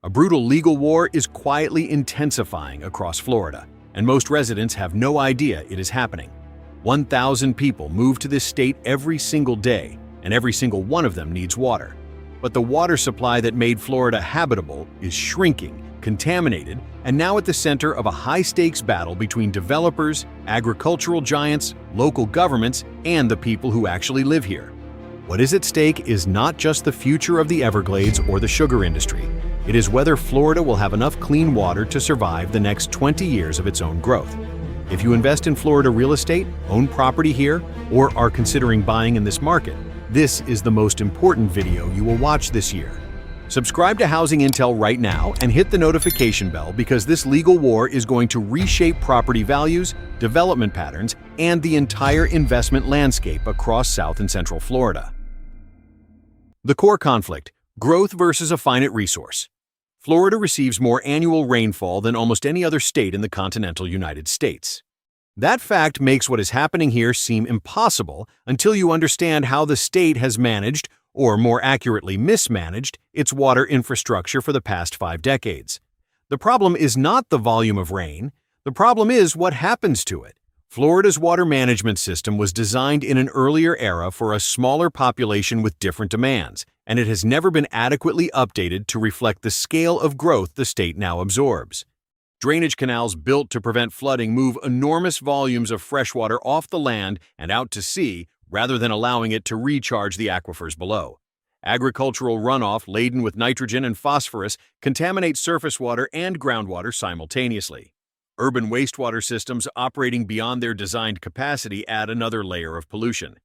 A brutal legal war is quietly intensifying across Florida, and most residents have no idea it is happening. 1,000 people move to this state every single day, and every single one of them needs water. But the water supply that made Florida habitable is shrinking, contaminated, and now at the center of a high-stakes battle between developers, agricultural giants, local governments, and the people who actually live here. What is at stake is not just the future of the Everglades or the sugar industry. It is whether Florida will have enough clean water to survive the next 20 years of its own growth. If you invest in Florida real estate, own property here, or are considering buying in this market, this is the most important video you will watch this year. Subscribe to Housing Intel right now and hit the notification bell because this legal war is going to reshape property values, development patterns, and the entire investment landscape across South and Central Florida. The core conflict: growth versus a finite resource. Florida receives more annual rainfall than almost any other state in the continental United States. That fact makes what is happening here seem impossible until you understand how the state has managed, or more accurately mismanaged, its water infrastructure for the past 5 decades. The problem is not the volume of rain. The problem is what happens to it. Florida's water management system was designed in an earlier era for a smaller population with different demands, and it has never been adequately updated to reflect the scale of growth the state now absorbs. Drainage canals built to prevent flooding move enormous volumes of fresh water off the land and out to sea rather than allowing it to recharge the aquifers below. Agricultural runoff laden with nitrogen and phosphorus contaminate surface water and groundwater simultaneously. Urban wastewater systems operating beyond their designed capacity add another layer of pollution.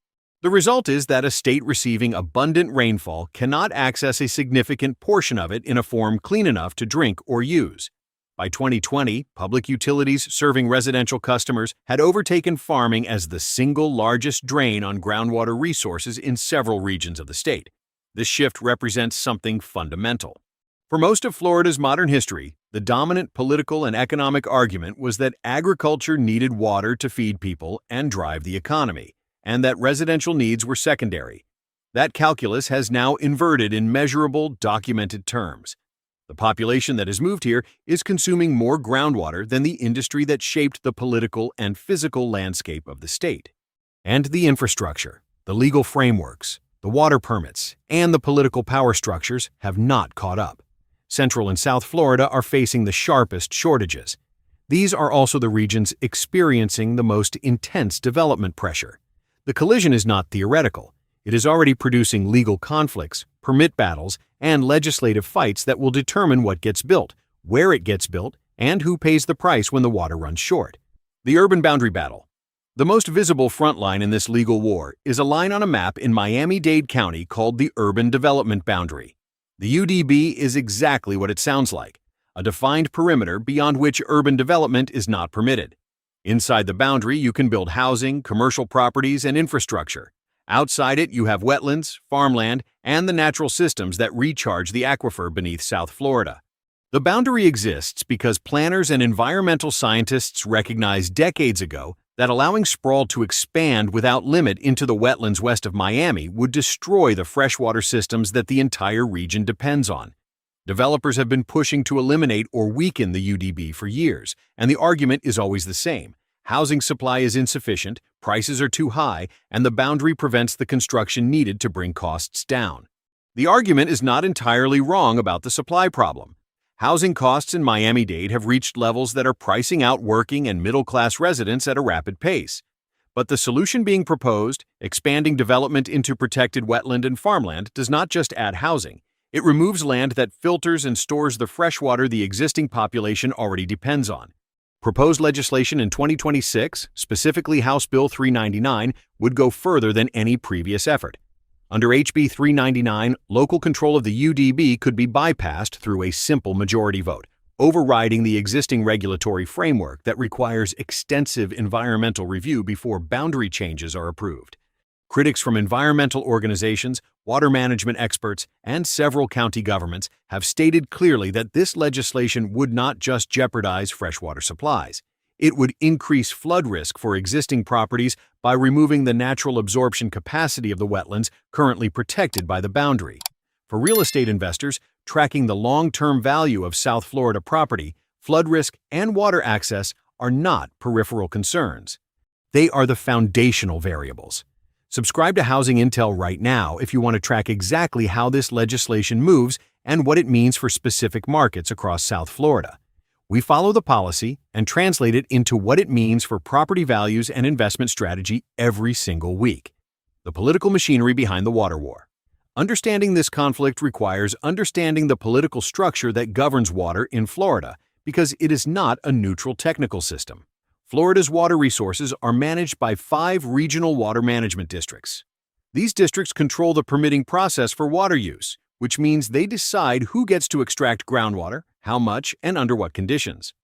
The result is that a state receiving abundant rainfall cannot access a significant portion of it in a form clean enough to drink or use. By 2020, public utilities serving residential customers had overtaken farming as the single largest drain on groundwater resources in several regions of the state. This shift represents something fundamental. For most of Florida's modern history, the dominant political and economic argument was that agriculture needed water to feed people and drive the economy, and that residential needs were secondary. That calculus has now inverted in measurable, documented terms. The population that has moved here is consuming more groundwater than the industry that shaped the political and physical landscape of the state. And the infrastructure, the legal frameworks, the water permits, and the political power structures have not caught up. Central and South Florida are facing the sharpest shortages. These are also the regions experiencing the most intense development pressure. The collision is not theoretical. It is already producing legal conflicts, permit battles, and legislative fights that will determine what gets built, where it gets built, and who pays the price when the water runs short. The urban boundary battle. The most visible front line in this legal war is a line on a map in Miami-Dade County called the Urban Development Boundary. The UDB is exactly what it sounds like, a defined perimeter beyond which urban development is not permitted. Inside the boundary, you can build housing, commercial properties, and infrastructure. Outside it, you have wetlands, farmland, and the natural systems that recharge the aquifer beneath South Florida. The boundary exists because planners and environmental scientists recognized decades ago that allowing sprawl to expand without limit into the wetlands west of Miami would destroy the freshwater systems that the entire region depends on. Developers have been pushing to eliminate or weaken the UDB for years, and the argument is always the same. Housing supply is insufficient, prices are too high, and the boundary prevents the construction needed to bring costs down. The argument is not entirely wrong about the supply problem. Housing costs in Miami-Dade have reached levels that are pricing out working and middle-class residents at a rapid pace. But the solution being proposed, expanding development into protected wetland and farmland, does not just add housing. It removes land that filters and stores the fresh water the existing population already depends on. Proposed legislation in 2026, specifically House Bill 399, would go further than any previous effort. Under HB 399, local control of the UDB could be bypassed through a simple majority vote, overriding the existing regulatory framework that requires extensive environmental review before boundary changes are approved. Critics from environmental organizations, water management experts, and several county governments have stated clearly that this legislation would not just jeopardize freshwater supplies. It would increase flood risk for existing properties by removing the natural absorption capacity of the wetlands currently protected by the boundary. For real estate investors, tracking the long-term value of South Florida property, flood risk, and water access are not peripheral concerns. They are the foundational variables. Subscribe to Housing Intel right now if you want to track exactly how this legislation moves and what it means for specific markets across South Florida. We follow the policy and translate it into what it means for property values and investment strategy every single week. The political machinery behind the water war. Understanding this conflict requires understanding the political structure that governs water in Florida, because it is not a neutral technical system. Florida's water resources are managed by 5 regional water management districts. These districts control the permitting process for water use, which means they decide who gets to extract groundwater, how much, and under what conditions.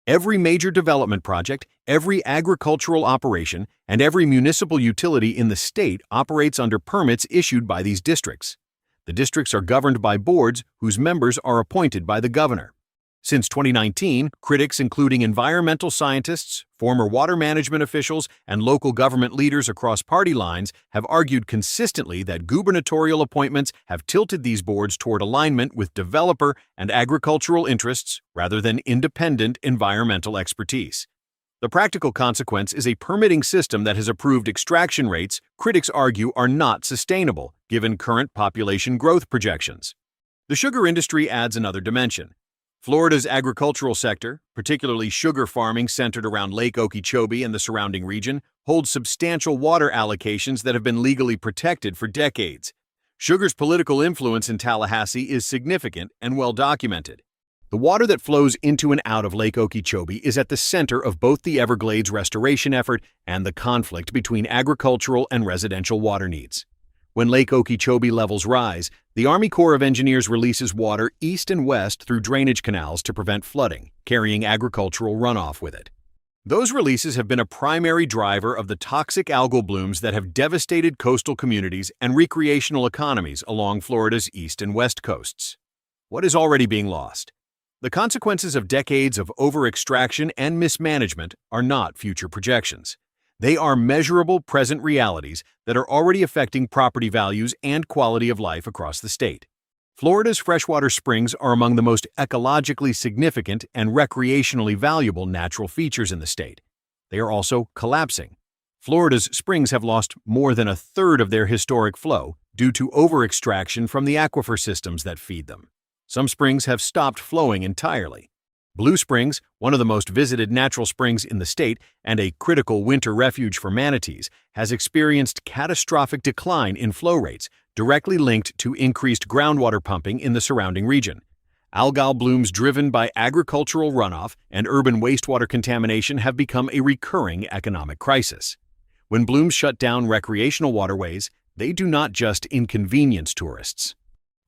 Every major development project, every agricultural operation, and every municipal utility in the state operates under permits issued by these districts. The districts are governed by boards whose members are appointed by the governor. Since 2019, critics including environmental scientists, former water management officials, and local government leaders across party lines have argued consistently that gubernatorial appointments have tilted these boards toward alignment with developer and agricultural interests rather than independent environmental expertise. The practical consequence is a permitting system that has approved extraction rates critics argue are not sustainable given current population growth projections. The sugar industry adds another dimension. Florida's agricultural sector, particularly sugar farming centered around Lake Okeechobee and the surrounding region, holds substantial water allocations that have been legally protected for decades. Sugar's political influence in Tallahassee is significant and well documented. The water that flows into and out of Lake Okeechobee is at the center of both the Everglades restoration effort and the conflict between agricultural and residential water needs. When Lake Okeechobee levels rise, the Army Corps of Engineers releases water east and west through drainage canals to prevent flooding, carrying agricultural runoff with it. Those releases have been a primary driver of the toxic algal blooms that have devastated coastal communities and recreational economies along Florida's east and west coasts. What is already being lost? The consequences of decades of over-extraction and mismanagement are not future projections. They are measurable present realities that are already affecting property values and quality of life across the state. Florida's freshwater springs are among the most ecologically significant and recreationally valuable natural features in the state. They are also collapsing. Florida's springs have lost more than a third of their historic flow due to over-extraction from the aquifer systems that feed them. Some springs have stopped flowing entirely. Blue Springs, one of the most visited natural springs in the state and a critical winter refuge for manatees, has experienced catastrophic decline in flow rates, directly linked to increased groundwater pumping in the surrounding region. Algal blooms driven by agricultural runoff and urban wastewater contamination have become a recurring economic crisis. When blooms shut down recreational waterways, they do not just inconvenience tourists.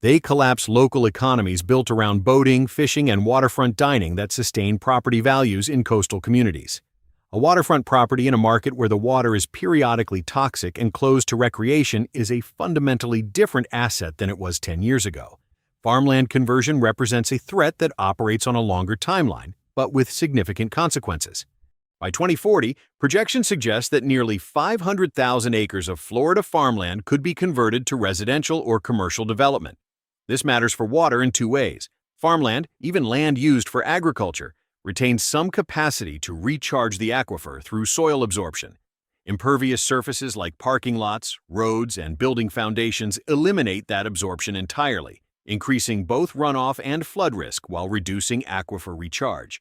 They collapse local economies built around boating, fishing, and waterfront dining that sustain property values in coastal communities. A waterfront property in a market where the water is periodically toxic and closed to recreation is a fundamentally different asset than it was 10 years ago. Farmland conversion represents a threat that operates on a longer timeline, but with significant consequences. By 2040, projections suggest that nearly 500,000 acres of Florida farmland could be converted to residential or commercial development. This matters for water in 2 ways. Farmland, even land used for agriculture, retains some capacity to recharge the aquifer through soil absorption. Impervious surfaces like parking lots, roads, and building foundations eliminate that absorption entirely, increasing both runoff and flood risk while reducing aquifer recharge.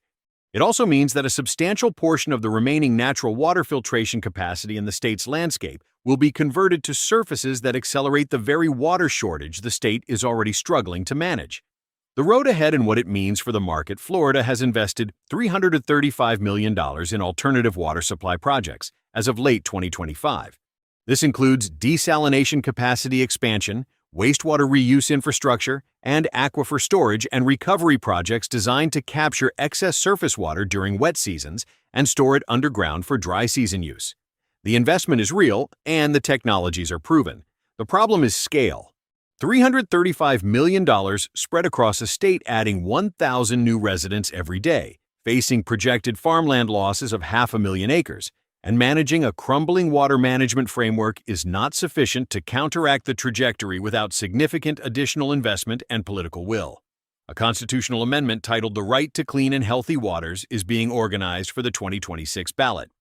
It also means that a substantial portion of the remaining natural water filtration capacity in the state's landscape will be converted to surfaces that accelerate the very water shortage the state is already struggling to manage. The road ahead and what it means for the market. Florida has invested $335 million in alternative water supply projects as of late 2025. This includes desalination capacity expansion, wastewater reuse infrastructure, and aquifer storage and recovery projects designed to capture excess surface water during wet seasons and store it underground for dry season use. The investment is real and the technologies are proven. The problem is scale. $335 million spread across a state adding 1,000 new residents every day, facing projected farmland losses of 500,000 acres. And managing a crumbling water management framework is not sufficient to counteract the trajectory without significant additional investment and political will. A constitutional amendment titled The Right to Clean and Healthy Waters is being organized for the 2026 ballot.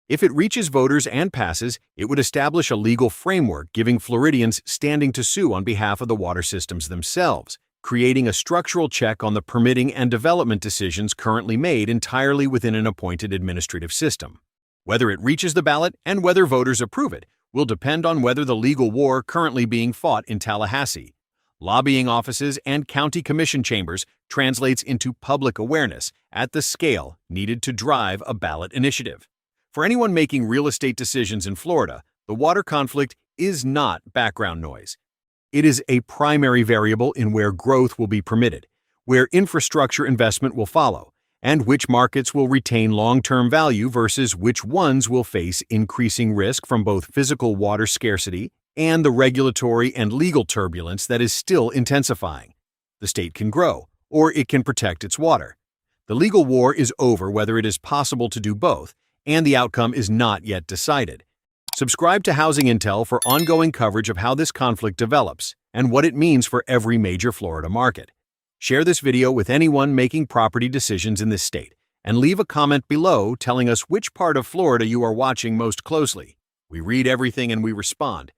If it reaches voters and passes, it would establish a legal framework giving Floridians standing to sue on behalf of the water systems themselves, creating a structural check on the permitting and development decisions currently made entirely within an appointed administrative system. Whether it reaches the ballot and whether voters approve it will depend on whether the legal war currently being fought in Tallahassee, lobbying offices, and county commission chambers translates into public awareness at the scale needed to drive a ballot initiative. For anyone making real estate decisions in Florida, the water conflict is not background noise. It is a primary variable in where growth will be permitted, where infrastructure investment will follow, and which markets will retain long-term value versus which ones will face increasing risk from both physical water scarcity and the regulatory and legal turbulence that is still intensifying. The state can grow, or it can protect its water. The legal war is over whether it is possible to do both, and the outcome is not yet decided. Subscribe to Housing Intel for ongoing coverage of how this conflict develops and what it means for every major Florida market. Share this video with anyone making property decisions in this state, and leave a comment below telling us which part of Florida you are watching most closely. We read everything and we respond,